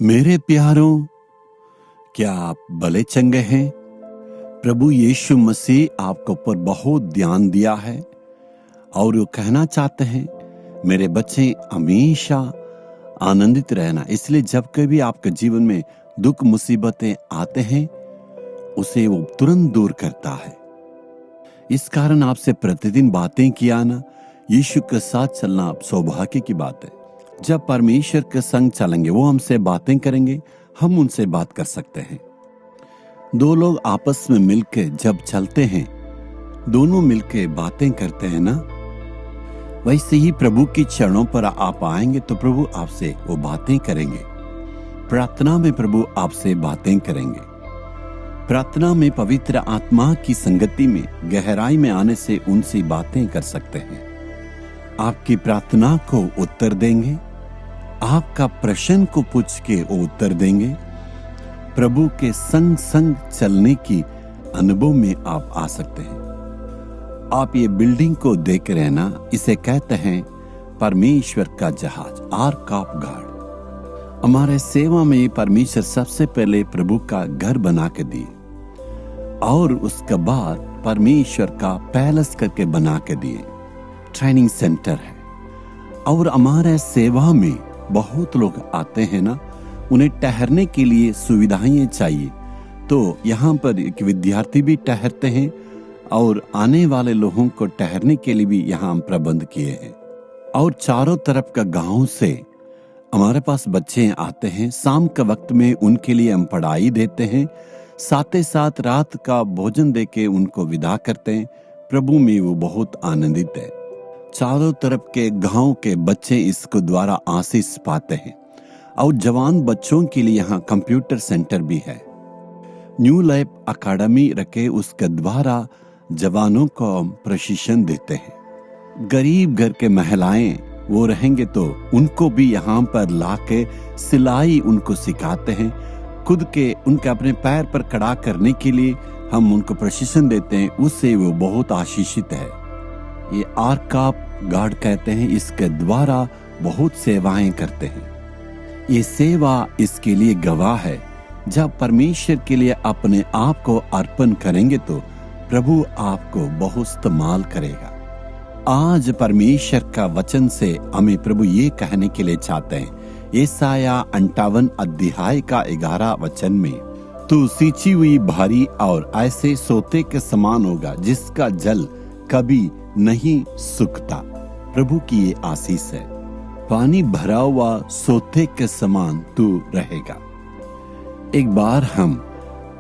मेरे प्यारों, क्या आप भले चंगे हैं? प्रभु यीशु मसीह आपके ऊपर बहुत ध्यान दिया है और वो कहना चाहते हैं मेरे बच्चे हमेशा आनंदित रहना। इसलिए जब कभी आपके जीवन में दुख मुसीबतें आते हैं उसे वो तुरंत दूर करता है। इस कारण आपसे प्रतिदिन बातें किया ना, यीशु के साथ चलना सौभाग्य की बात है। जब परमेश्वर के संग चलेंगे वो हमसे बातें करेंगे, हम उनसे बात कर सकते हैं। दो लोग आपस में मिलकर जब चलते हैं, दोनों मिलकर बातें करते हैं ना, वैसे ही प्रभु की चरणों पर आप आएंगे तो प्रभु आपसे वो बातें करेंगे। प्रार्थना में प्रभु आपसे बातें करेंगे। प्रार्थना में पवित्र आत्मा की संगति में गहराई में आने से उनसे बातें कर सकते हैं। आपकी प्रार्थना को उत्तर देंगे, आपका प्रश्न को पूछ के वो उत्तर देंगे। प्रभु के संग संग चलने की अनुभव में आप आ सकते हैं। आप ये बिल्डिंग को देख रहे हैं ना, इसे कहते हैं परमेश्वर का जहाज, आर्क ऑफ गॉड। हमारे सेवा में परमेश्वर सबसे पहले प्रभु का घर बना के दिए और उसके बाद परमेश्वर का पैलेस करके बना के दिए। ट्रेनिंग सेंटर है। और हमारे सेवा में बहुत लोग आते हैं ना, उन्हें ठहरने के लिए सुविधाएं चाहिए, तो यहाँ पर एक विद्यार्थी भी ठहरते हैं और आने वाले लोगों को ठहरने के लिए भी यहाँ हम प्रबंध किए हैं। और चारों तरफ का गांव से हमारे पास बच्चे आते हैं। शाम के वक्त में उनके लिए हम पढ़ाई देते हैं, साथ ही साथ रात का भोजन देके उनको विदा करते हैं। प्रभु में वो बहुत आनंदित है। चारों तरफ के गांव के बच्चे इसको द्वारा आशीष पाते हैं। और जवान बच्चों के लिए यहाँ कंप्यूटर सेंटर भी है। न्यू लाइफ अकादमी रखे, उसके द्वारा जवानों को हम प्रशिक्षण देते हैं। गरीब घर के महिलाएं वो रहेंगे तो उनको भी यहाँ पर लाके सिलाई उनको सिखाते हैं। खुद के उनके अपने पैर पर खड़ा करने के लिए हम उनको प्रशिक्षण देते हैं। उससे वो बहुत आशीषित है। ये आर्क ऑफ गॉड कहते हैं, इसके द्वारा बहुत सेवाएं करते हैं। ये सेवा इसके लिए गवाह है। जब परमेश्वर के लिए अपने आप को अर्पण करेंगे तो प्रभु आपको बहुत इस्तेमाल करेगा। आज परमेश्वर का वचन से हमें प्रभु ये कहने के लिए चाहते हैं, यशायाह 58 अध्याय का 11 वचन में, तू सींची हुई भारी और ऐसे सोते के समान होगा जिसका जल कभी नहीं सूखता। प्रभु की ये आशीष है। पानी भरा हुआ सोते के समान तू रहेगा। एक बार हम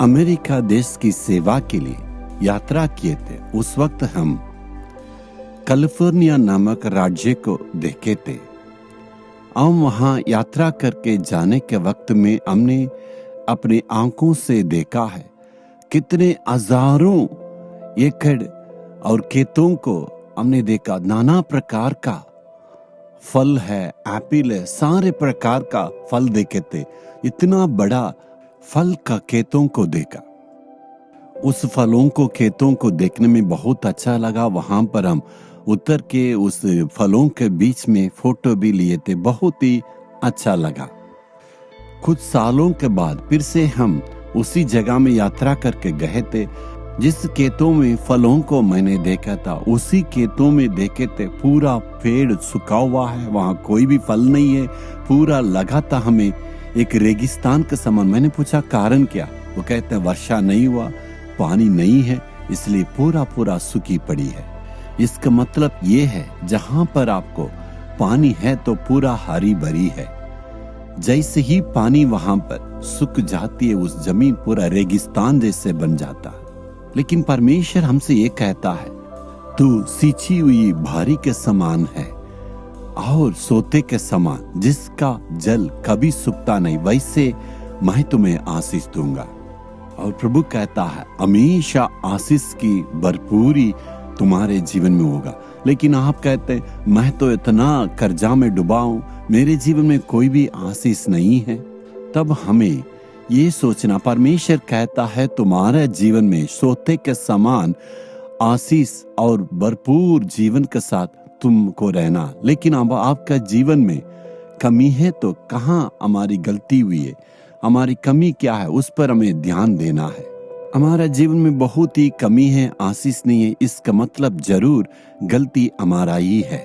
अमेरिका देश की सेवा के लिए यात्रा किए थे। उस वक्त हम कैलिफोर्निया नामक राज्य को देखे थे। हम वहां यात्रा करके जाने के वक्त में हमने अपने आंखों से देखा है कितने हजारों एकड़ और खेतों को हमने देखा। नाना प्रकार का फल है, एप्पल है, सारे प्रकार का फल देखे थे। इतना बड़ा फल का खेतों को देखा। उस फलों को खेतों को देखने में बहुत अच्छा लगा। वहां पर हम उतर के उस फलों के बीच में फोटो भी लिए थे। बहुत ही अच्छा लगा। कुछ सालों के बाद फिर से हम उसी जगह में यात्रा करके गए थे। जिस खेतों में फलों को मैंने देखा था, उसी खेतों में देखे थे पूरा पेड़ सूखा हुआ है, वहां कोई भी फल नहीं है। पूरा लगा था हमें एक रेगिस्तान के समान। मैंने पूछा कारण क्या? वो कहते हैं वर्षा नहीं हुआ, पानी नहीं है, इसलिए पूरा पूरा सूखी पड़ी है। इसका मतलब ये है जहां पर आपको पानी है तो पूरा हरी भरी है। जैसे ही पानी वहां पर सूख जाती है, उस जमीन पूरा रेगिस्तान जैसे बन जाता है। लेकिन परमेश्वर हमसे ये कहता है, तू सींची हुई भारी के समान है और सोते के समान जिसका जल कभी सूखता नहीं, वैसे मैं तुम्हें आशीष दूंगा। और प्रभु कहता है हमेशा आशीष की भरपूरी तुम्हारे जीवन में होगा। लेकिन आप कहते हैं मैं तो इतना कर्जा में डूबा हूं, मेरे जीवन में कोई भी आशीष नहीं है। तब हमें ये सोचना, परमेश्वर कहता है तुम्हारे जीवन में सोते के समान आशीष और भरपूर जीवन के साथ तुमको रहना। लेकिन अब आपका जीवन में कमी है तो कहाँ हमारी गलती हुई है, हमारी कमी क्या है, उस पर हमें ध्यान देना है। हमारा जीवन में बहुत ही कमी है, आशीष नहीं है, इसका मतलब जरूर गलती हमारा ही है।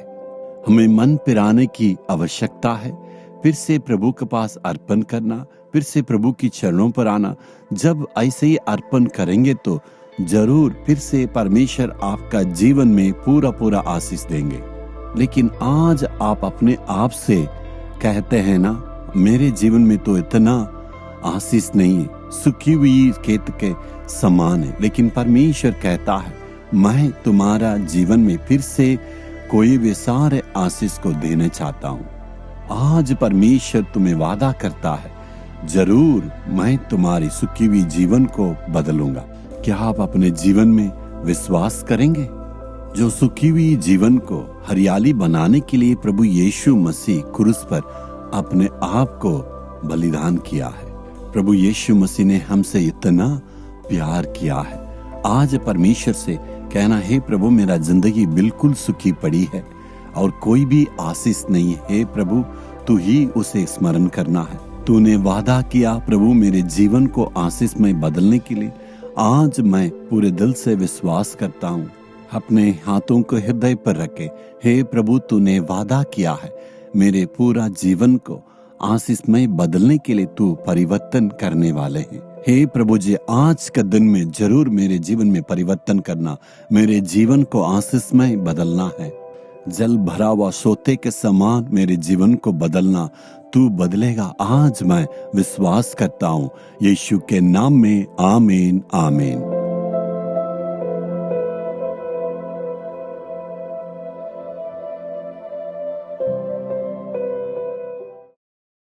हमें मन फिराने की आवश्यकता है, फिर से प्रभु के पास अर्पण करना, फिर से प्रभु की चरणों पर आना। जब ऐसे ही अर्पण करेंगे तो जरूर फिर से परमेश्वर आपका जीवन में पूरा पूरा आशीष देंगे। लेकिन आज आप अपने आप से कहते हैं ना, मेरे जीवन में तो इतना आशीष नहीं है, सूखी हुई खेत के समान है। लेकिन परमेश्वर कहता है, मैं तुम्हारा जीवन में फिर से कोई भी सारे आशीष को देना चाहता हूँ। आज परमेश्वर तुम्हें वादा करता है, जरूर मैं तुम्हारी सूखी हुई जीवन को बदलूंगा। क्या आप अपने जीवन में विश्वास करेंगे? जो सूखी हुई जीवन को हरियाली बनाने के लिए प्रभु यीशु मसीह क्रूस पर अपने आप को बलिदान किया है। प्रभु यीशु मसीह ने हमसे इतना प्यार किया है। आज परमेश्वर से कहना है, प्रभु मेरा जिंदगी बिल्कुल सूखी पड़ी है और कोई भी आशीष नहीं है। प्रभु तू ही उसे स्मरण करना है। तूने वादा किया प्रभु मेरे जीवन को आशीष में बदलने के लिए। आज मैं पूरे दिल से विश्वास करता हूँ। अपने हाथों को हृदय पर रखे, हे प्रभु तूने वादा किया है मेरे पूरा जीवन को आशीषमय बदलने के लिए तू परिवर्तन करने वाले हैं। हे प्रभु जी, आज का दिन में जरूर मेरे जीवन में परिवर्तन करना, मेरे जीवन को आशीषमय बदलना है। जल भरा हुआ सोते के समान मेरे जीवन को बदलना तू बदलेगा। आज मैं विश्वास करता हूँ, यीशु के नाम में आमीन आमीन।